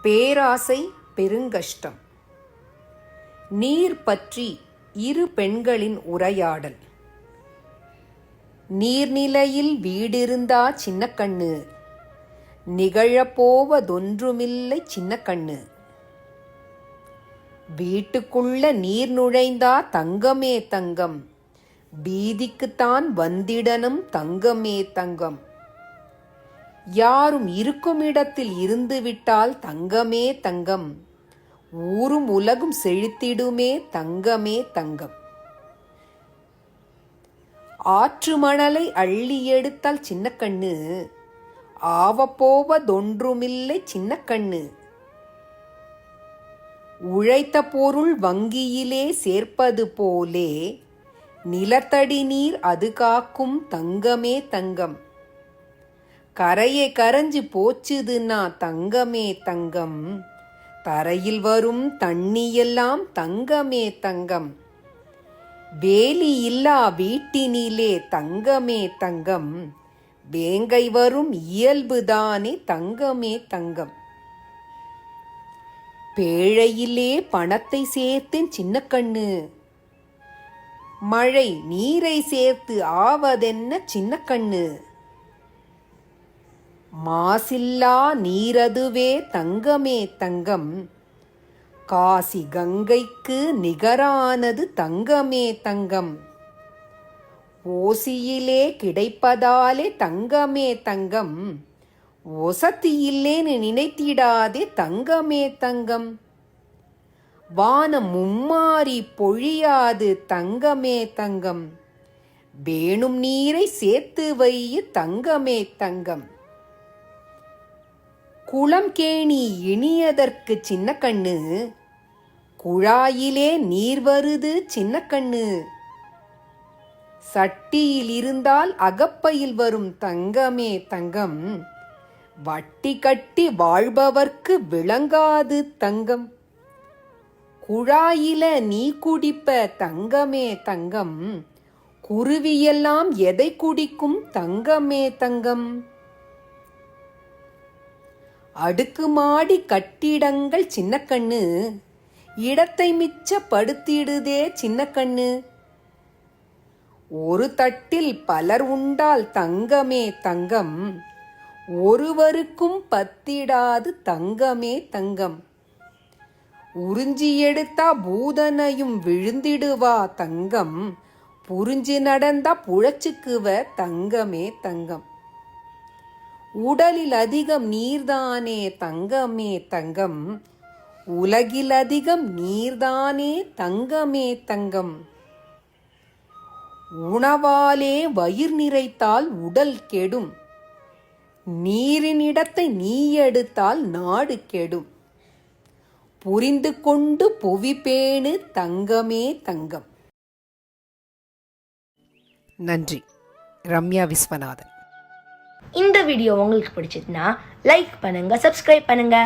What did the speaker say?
பேராசை பெருங்கஷ்டம். நீர் பற்றி இரு பெண்களின் உரையாடல். நீர்நிலையில் வீடிருந்தா சின்னக்கண்ணு, நிகழப்போவதொன்றுமில்லை சின்னக்கண்ணு. வீட்டுக்குள்ள நீர் நுழைந்தா தங்கமே தங்கம், பீதிக்குத்தான் வந்திடனும் தங்கமே தங்கம். யாரும் இருக்குமிடத்தில் இருந்துவிட்டால் தங்கமே தங்கம், ஊரும் உலகும் செழித்திடுமே தங்கமே தங்கம். ஆற்று மணலை அள்ளி எடுத்தால் சின்னக்கண்ணு, ஆவப்போவதொன்றுமில்லை சின்னக்கண்ணு. உழைத்த பொருள் வங்கியிலே சேர்ப்பது போலே, நிலத்தடி நீர் அது காக்கும் தங்கமே தங்கம். கரையை கரைஞ்சு போச்சுதுன்னா தங்கமே தங்கம், தரையில் வரும் தண்ணியெல்லாம் தங்கமே தங்கம். வேலி இல்லா வீட்டினிலே தங்கமே தங்கம், வேங்கை வரும் இயல்புதானே தங்கமே தங்கம். பேழையிலே பணத்தை சேர்த்தேன் சின்னக்கண்ணு, மழை நீரை சேர்த்து ஆவதென்ன சின்னக்கண்ணு. மாசில்லா நீரதுவே தங்கமே தங்கம், காசி கங்கைக்கு நிகரானது தங்கமே தங்கம். ஓசியிலே கிடைப்பதாலே தங்கமே தங்கம், ஒசத்தியில்லேன்னு நினைத்திடாதே தங்கமே தங்கம். வானம் மும்மாறி பொழியாது தங்கமே தங்கம், வேணும் நீரை சேர்த்து வையு தங்கமே தங்கம். குளம் கேணி இனியதற்கு சின்னக்கண்ணு, குழாயிலே நீர் வருது சின்னக்கண்ணு. சட்டியில் இருந்தால் அகப்பையில் வரும் தங்கமே தங்கம், வட்டி கட்டி வாழ்பவர்க்கு விளங்காது தங்கம். குழாயில நீ குடிப்ப தங்கமே தங்கம், குருவியெல்லாம் எதை குடிக்கும் தங்கமே தங்கம். அடுக்குமாடி கட்டிடங்கள் சின்னக்கண்ணு, இடத்தை மிச்சப்படுத்திடுதே சின்னக்கண்ணு. ஒரு தட்டில் பலர் உண்டால் தங்கமே தங்கம், ஒருவருக்கும் பத்திடாது தங்கமே தங்கம். உறிஞ்சி எடுத்தா பூதனையும் விழுந்திடுவா தங்கம், புரிஞ்சு நடந்தா புழைச்சுக்குவ தங்கமே தங்கம். உடலில் அதிகம் நீர்தானே தங்கமே தங்கம், உலகில் அதிகம் நீர்தானே தங்கமே தங்கம். உணவாலே வயிறு நிறைத்தால் உடல் கெடும், நீரின் இடத்தை நீ எடுத்தால் நாடு கெடும். புரிந்து கொண்டு புவி பேணு தங்கமே தங்கம். நன்றி. ரம்யா விஸ்வநாதன். இந்த வீடியோ உங்களுக்கு பிடிச்சதுன்னா லைக் பண்ணுங்க, சப்ஸ்கிரைப் பண்ணுங்க.